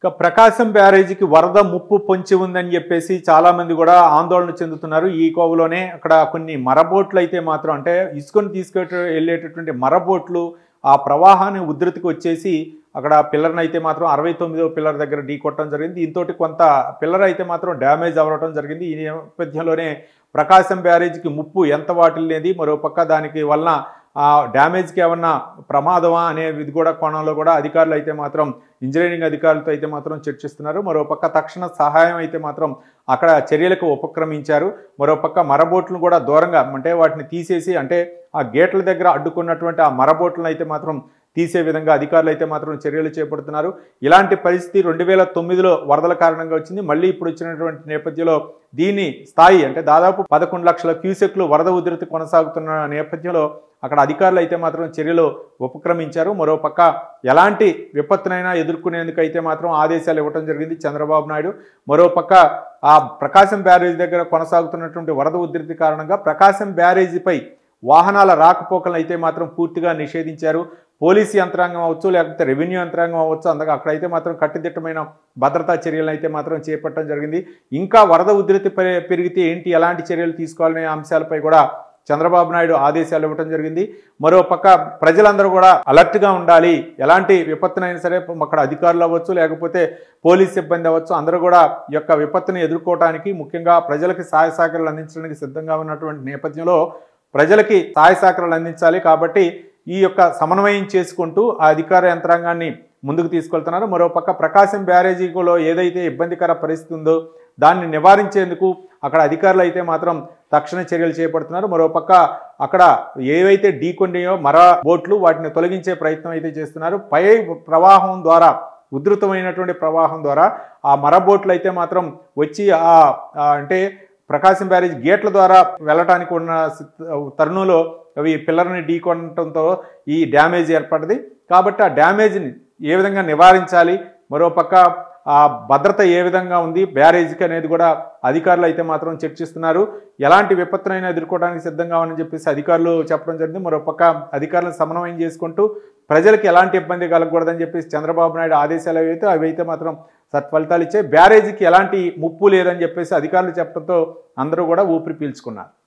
ఇక ప్రకాశం బ్యారేజీకి వరద ముప్పు పొంచి ఉందని చెప్పేసి చాలా మంది కూడా ఆందోళన చెందుతున్నారు. ఈ కోవలోనే అక్కడ కొన్ని మరబోట్లు అయితే మాత్రం అంటే ఇసుకను వెళ్ళేటటువంటి మరబోట్లు ఆ ప్రవాహాన్ని ఉధృతికి వచ్చేసి అక్కడ పిల్లర్ని అయితే మాత్రం 69వ పిల్లర్ దగ్గర ఢీ కొట్టడం జరిగింది. దీంతో కొంత పిల్లర్ అయితే మాత్రం డ్యామేజ్ అవ్వడం జరిగింది. ఈ నేపథ్యంలోనే ప్రకాశం బ్యారేజీకి ముప్పు ఎంత వాటిల్లేది, మరోపక్క దానికి వలన ఆ డ్యామేజ్కి ఏమన్నా ప్రమాదమా అనే ఇది కూడా కోణంలో కూడా అధికారులు అయితే మాత్రం ఇంజనీరింగ్ అధికారులతో అయితే మాత్రం చర్చిస్తున్నారు. మరోపక్క తక్షణ సహాయం అయితే మాత్రం అక్కడ చర్యలకు ఉపక్రమించారు. మరోపక్క మరబోట్లను కూడా దూరంగా అంటే వాటిని తీసేసి అంటే ఆ గేట్ల దగ్గర అడ్డుకున్నటువంటి ఆ మరబోట్లను అయితే మాత్రం తీసే విధంగా అధికారులు అయితే మాత్రం చర్యలు చేపడుతున్నారు. ఇలాంటి పరిస్థితి 2009లో వరదల కారణంగా వచ్చింది. మళ్ళీ ఇప్పుడు వచ్చినటువంటి నేపథ్యంలో దీని స్థాయి అంటే దాదాపు 11 లక్షల క్యూసెక్లు వరద ఉధృతి కొనసాగుతున్న నేపథ్యంలో అక్కడ అధికారులు అయితే మాత్రం చర్యలు ఉపక్రమించారు. మరోపక్క ఎలాంటి విపత్తునైనా ఎదుర్కొనేందుకు అయితే మాత్రం ఆదేశాలు ఇవ్వడం జరిగింది చంద్రబాబు నాయుడు. మరోపక్క ఆ ప్రకాశం బ్యారేజీ దగ్గర కొనసాగుతున్నటువంటి వరద ఉధృతి కారణంగా ప్రకాశం బ్యారేజీపై వాహనాల రాకపోకలను అయితే మాత్రం పూర్తిగా నిషేధించారు. పోలీసు యంత్రాంగం అవ్వచ్చు, లేకపోతే రెవెన్యూ యంత్రాంగం అవ్వచ్చు, అక్కడైతే మాత్రం కట్టుదిట్టమైన భద్రతా చర్యలు అయితే మాత్రం చేపట్టడం జరిగింది. ఇంకా వరద ఉధృతి పెరిగితే ఏంటి, ఎలాంటి చర్యలు తీసుకోవాలనే అంశాలపై కూడా చంద్రబాబు నాయుడు ఆదేశాలు ఇవ్వడం జరిగింది. మరోపక్క ప్రజలందరూ కూడా అలర్ట్గా ఉండాలి, ఎలాంటి విపత్తునైనా సరే అక్కడ అధికారులు అవ్వచ్చు, లేకపోతే పోలీస్ సిబ్బంది అవ్వచ్చు, అందరూ కూడా ఈ యొక్క విపత్తుని ఎదుర్కోవడానికి ముఖ్యంగా ప్రజలకి సహాయ సహకారాలు అందించడానికి సిద్ధంగా ఉన్నటువంటి నేపథ్యంలో ప్రజలకి సహాయ సహకారాలు అందించాలి. కాబట్టి ఈ యొక్క సమన్వయం చేసుకుంటూ ఆ అధికార యంత్రాంగాన్ని ముందుకు తీసుకెళ్తున్నారు. మరోపక్క ప్రకాశం బ్యారేజీలో ఏదైతే ఇబ్బందికర పరిస్థితి ఉందో దాన్ని నివారించేందుకు అక్కడ అధికారులు అయితే మాత్రం తక్షణ చర్యలు చేపడుతున్నారు. మరోపక్క అక్కడ ఏవైతే ఢీకొన్నాయో మర బోట్లు వాటిని తొలగించే ప్రయత్నం అయితే చేస్తున్నారు. పై ప్రవాహం ద్వారా ఉధృతమైనటువంటి ప్రవాహం ద్వారా ఆ మర బోట్లు అయితే మాత్రం వచ్చి అంటే ప్రకాశం బ్యారేజ్ గేట్ల ద్వారా వెళ్ళటానికి ఉన్న తరుణంలో అవి పిల్లర్ని ఢీకొనడంతో ఈ డ్యామేజ్ ఏర్పడింది. కాబట్టి ఆ డ్యామేజ్ని ఏ విధంగా నివారించాలి, మరోపక్క ఆ భద్రత ఏ విధంగా ఉంది బ్యారేజ్కి అనేది కూడా అధికారులు అయితే మాత్రం చర్చిస్తున్నారు. ఎలాంటి విపత్తునైనా ఎదుర్కోవడానికి సిద్ధంగా ఉన్నారని చెప్పేసి అధికారులు చెప్పడం జరిగింది. మరోపక్క అధికారులను సమన్వయం చేసుకుంటూ ప్రజలకు ఎలాంటి ఇబ్బంది కలగకూడదని చెప్పేసి చంద్రబాబు నాయుడు ఆదేశాలు అవైతే మాత్రం సత్ఫలితాలు ఇచ్చాయి. బ్యారేజీకి ఎలాంటి ముప్పు లేదని చెప్పేసి అధికారులు చెప్పడంతో అందరూ కూడా ఊపిరి పీల్చుకున్నారు.